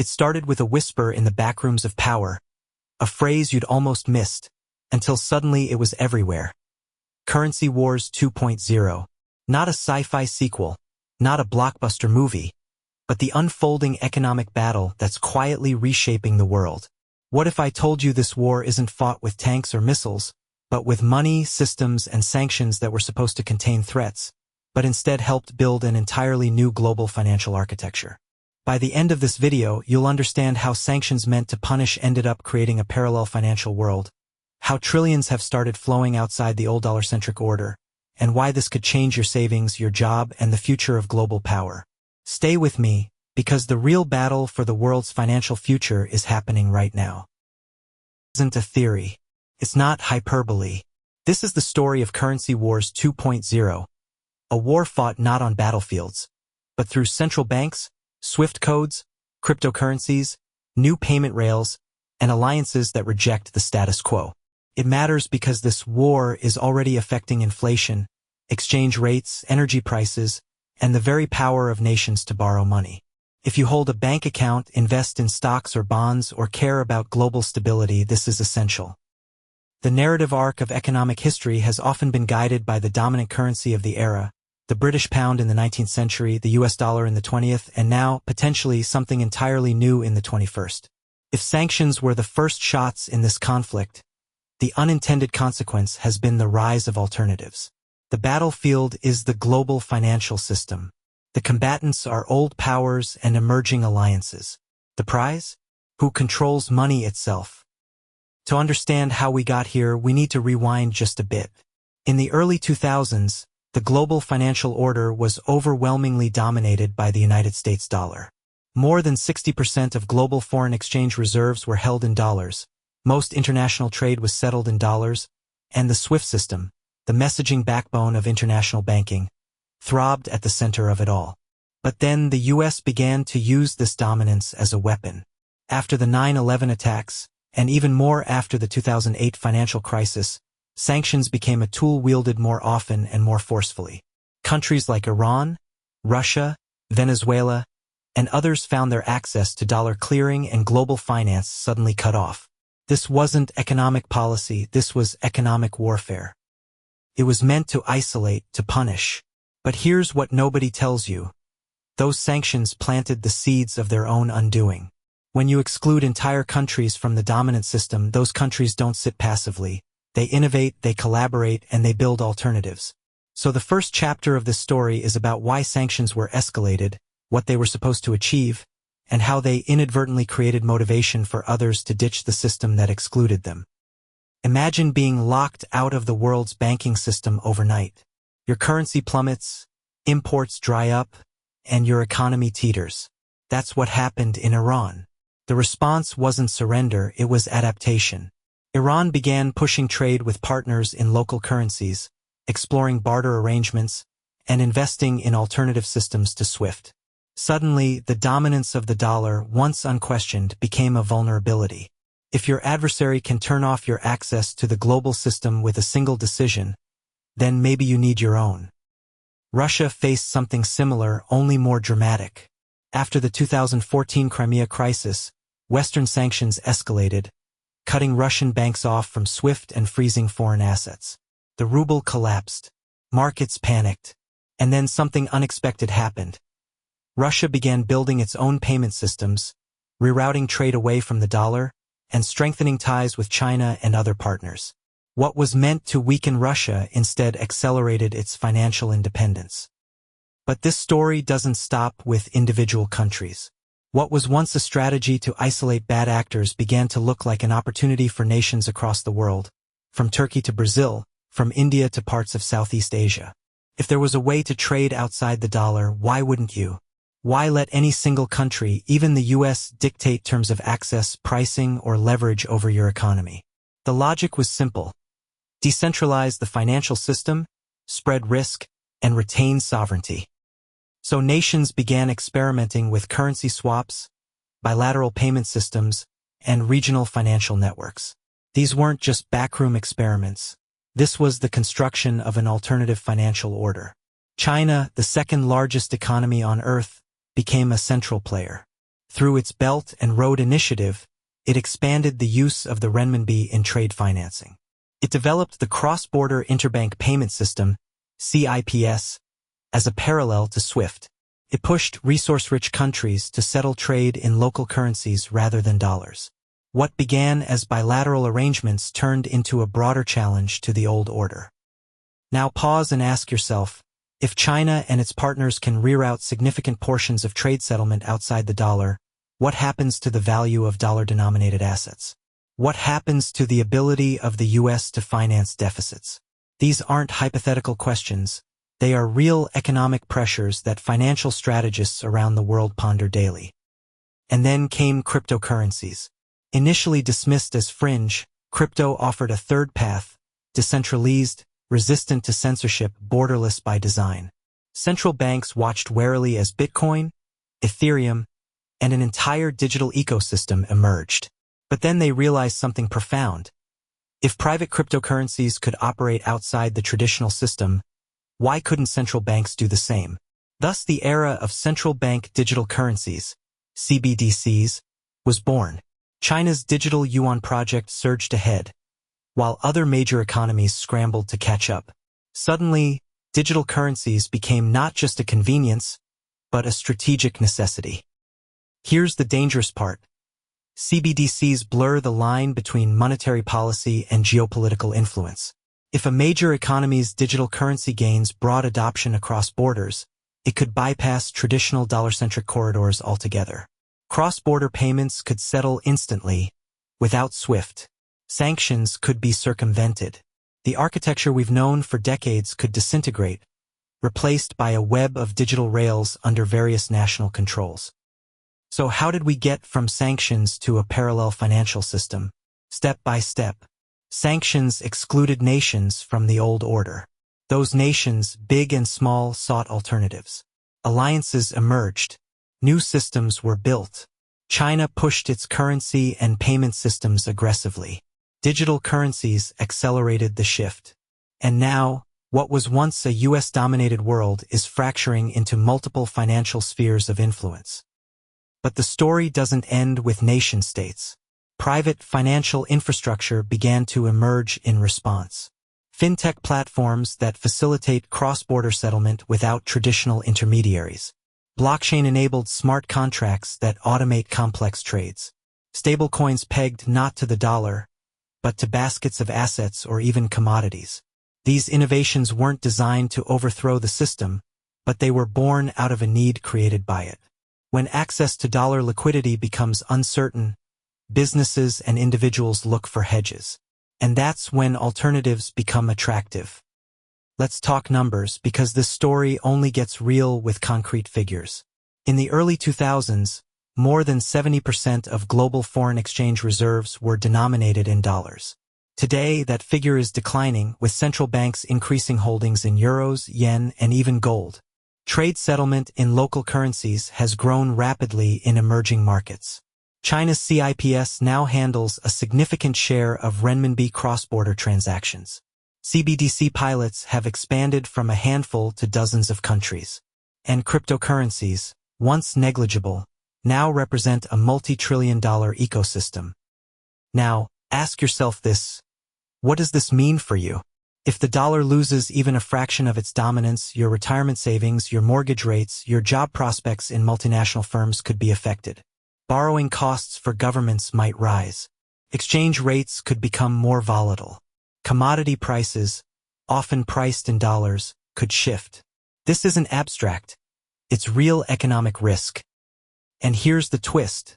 It started with a whisper in the backrooms of power, a phrase you'd almost missed, until suddenly it was everywhere. Currency Wars 2.0. Not a sci-fi sequel, not a blockbuster movie, but the unfolding economic battle that's quietly reshaping the world. What if I told you this war isn't fought with tanks or missiles, but with money, systems, and sanctions that were supposed to contain threats, but instead helped build an entirely new global financial architecture? By the end of this video, you'll understand how sanctions meant to punish ended up creating a parallel financial world, how trillions have started flowing outside the old dollar-centric order, and why this could change your savings, your job, and the future of global power. Stay with me, because the real battle for the world's financial future is happening right now. This isn't a theory. It's not hyperbole. This is the story of Currency Wars 2.0, a war fought not on battlefields, but through central banks, SWIFT codes, cryptocurrencies, new payment rails, and alliances that reject the status quo. It matters because this war is already affecting inflation, exchange rates, energy prices, and the very power of nations to borrow money. If you hold a bank account, invest in stocks or bonds, or care about global stability, this is essential. The narrative arc of economic history has often been guided by the dominant currency of the era, the British pound in the 19th century, the US dollar in the 20th, and now, potentially, something entirely new in the 21st. If sanctions were the first shots in this conflict, the unintended consequence has been the rise of alternatives. The battlefield is the global financial system. The combatants are old powers and emerging alliances. The prize? Who controls money itself? To understand how we got here, we need to rewind just a bit. In the early 2000s, the global financial order was overwhelmingly dominated by the United States dollar. More than 60% of global foreign exchange reserves were held in dollars. Most international trade was settled in dollars, and the SWIFT system, the messaging backbone of international banking, throbbed at the center of it all. But then the US began to use this dominance as a weapon. After the 9/11 attacks, and even more after the 2008 financial crisis, sanctions became a tool wielded more often and more forcefully. Countries like Iran, Russia, Venezuela, and others found their access to dollar clearing and global finance suddenly cut off. This wasn't economic policy, this was economic warfare. It was meant to isolate, to punish. But here's what nobody tells you. Those sanctions planted the seeds of their own undoing. When you exclude entire countries from the dominant system, those countries don't sit passively. They innovate, they collaborate, and they build alternatives. So the first chapter of this story is about why sanctions were escalated, what they were supposed to achieve, and how they inadvertently created motivation for others to ditch the system that excluded them. Imagine being locked out of the world's banking system overnight. Your currency plummets, imports dry up, and your economy teeters. That's what happened in Iran. The response wasn't surrender, it was adaptation. Iran began pushing trade with partners in local currencies, exploring barter arrangements, and investing in alternative systems to SWIFT. Suddenly, the dominance of the dollar, once unquestioned, became a vulnerability. If your adversary can turn off your access to the global system with a single decision, then maybe you need your own. Russia faced something similar, only more dramatic. After the 2014 Crimea crisis, Western sanctions escalated, cutting Russian banks off from SWIFT and freezing foreign assets. The ruble collapsed. Markets panicked. And then something unexpected happened. Russia began building its own payment systems, rerouting trade away from the dollar, and strengthening ties with China and other partners. What was meant to weaken Russia instead accelerated its financial independence. But this story doesn't stop with individual countries. What was once a strategy to isolate bad actors began to look like an opportunity for nations across the world, from Turkey to Brazil, from India to parts of Southeast Asia. If there was a way to trade outside the dollar, why wouldn't you? Why let any single country, even the US, dictate terms of access, pricing, or leverage over your economy? The logic was simple. Decentralize the financial system, spread risk, and retain sovereignty. So nations began experimenting with currency swaps, bilateral payment systems, and regional financial networks. These weren't just backroom experiments. This was the construction of an alternative financial order. China, the second largest economy on Earth, became a central player. Through its Belt and Road Initiative, it expanded the use of the renminbi in trade financing. It developed the Cross-Border Interbank Payment System, CIPS, as a parallel to SWIFT. It pushed resource-rich countries to settle trade in local currencies rather than dollars. What began as bilateral arrangements turned into a broader challenge to the old order. Now pause and ask yourself, if China and its partners can reroute significant portions of trade settlement outside the dollar, what happens to the value of dollar-denominated assets? What happens to the ability of the U.S. to finance deficits? These aren't hypothetical questions. They are real economic pressures that financial strategists around the world ponder daily. And then came cryptocurrencies. Initially dismissed as fringe, crypto offered a third path, decentralized, resistant to censorship, borderless by design. Central banks watched warily as Bitcoin, Ethereum, and an entire digital ecosystem emerged. But then they realized something profound. If private cryptocurrencies could operate outside the traditional system, why couldn't central banks do the same? Thus the era of central bank digital currencies, CBDCs, was born. China's digital yuan project surged ahead, while other major economies scrambled to catch up. Suddenly, digital currencies became not just a convenience, but a strategic necessity. Here's the dangerous part. CBDCs blur the line between monetary policy and geopolitical influence. If a major economy's digital currency gains broad adoption across borders, it could bypass traditional dollar-centric corridors altogether. Cross-border payments could settle instantly, without SWIFT. Sanctions could be circumvented. The architecture we've known for decades could disintegrate, replaced by a web of digital rails under various national controls. So how did we get from sanctions to a parallel financial system? Step by step. Sanctions excluded nations from the old order. Those nations, big and small, sought alternatives. Alliances emerged. New systems were built. China pushed its currency and payment systems aggressively. Digital currencies accelerated the shift. And now, what was once a US-dominated world is fracturing into multiple financial spheres of influence. But the story doesn't end with nation-states. Private financial infrastructure began to emerge in response. Fintech platforms that facilitate cross-border settlement without traditional intermediaries. Blockchain-enabled smart contracts that automate complex trades. Stablecoins pegged not to the dollar, but to baskets of assets or even commodities. These innovations weren't designed to overthrow the system, but they were born out of a need created by it. When access to dollar liquidity becomes uncertain, businesses and individuals look for hedges. And that's when alternatives become attractive. Let's talk numbers because this story only gets real with concrete figures. In the early 2000s, more than 70% of global foreign exchange reserves were denominated in dollars. Today, that figure is declining, with central banks increasing holdings in euros, yen, and even gold. Trade settlement in local currencies has grown rapidly in emerging markets. China's CIPS now handles a significant share of renminbi cross-border transactions. CBDC pilots have expanded from a handful to dozens of countries. And cryptocurrencies, once negligible, now represent a multi-trillion-dollar ecosystem. Now, ask yourself this. What does this mean for you? If the dollar loses even a fraction of its dominance, your retirement savings, your mortgage rates, your job prospects in multinational firms could be affected. Borrowing costs for governments might rise. Exchange rates could become more volatile. Commodity prices, often priced in dollars, could shift. This isn't abstract. It's real economic risk. And here's the twist.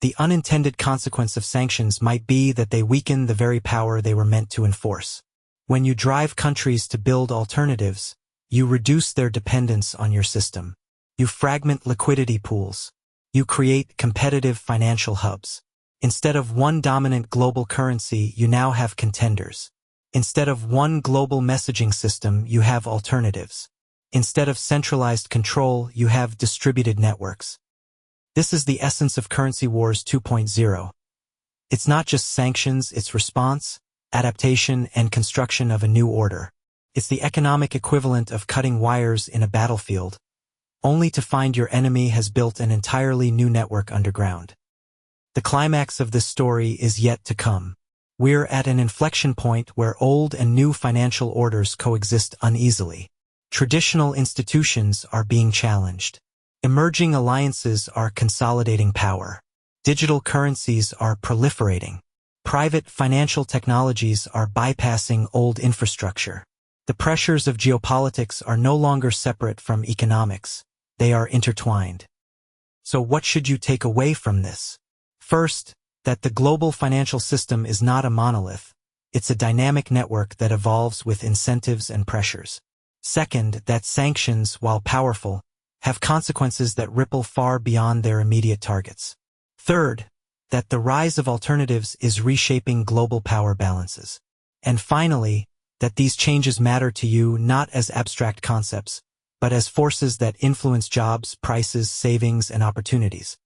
The unintended consequence of sanctions might be that they weaken the very power they were meant to enforce. When you drive countries to build alternatives, you reduce their dependence on your system. You fragment liquidity pools. You create competitive financial hubs. Instead of one dominant global currency, you now have contenders. Instead of one global messaging system, you have alternatives. Instead of centralized control, you have distributed networks. This is the essence of Currency Wars 2.0. It's not just sanctions, it's response, adaptation, and construction of a new order. It's the economic equivalent of cutting wires in a battlefield, only to find your enemy has built an entirely new network underground. The climax of this story is yet to come. We're at an inflection point where old and new financial orders coexist uneasily. Traditional institutions are being challenged. Emerging alliances are consolidating power. Digital currencies are proliferating. Private financial technologies are bypassing old infrastructure. The pressures of geopolitics are no longer separate from economics. They are intertwined. So what should you take away from this? First, that the global financial system is not a monolith. It's a dynamic network that evolves with incentives and pressures. Second, that sanctions, while powerful, have consequences that ripple far beyond their immediate targets. Third, that the rise of alternatives is reshaping global power balances. And finally, that these changes matter to you not as abstract concepts, but as forces that influence jobs, prices, savings, and opportunities.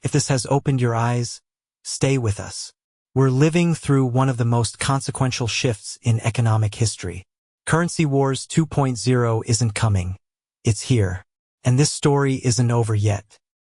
If this has opened your eyes, stay with us. We're living through one of the most consequential shifts in economic history. Currency Wars 2.0 isn't coming. It's here. And this story isn't over yet.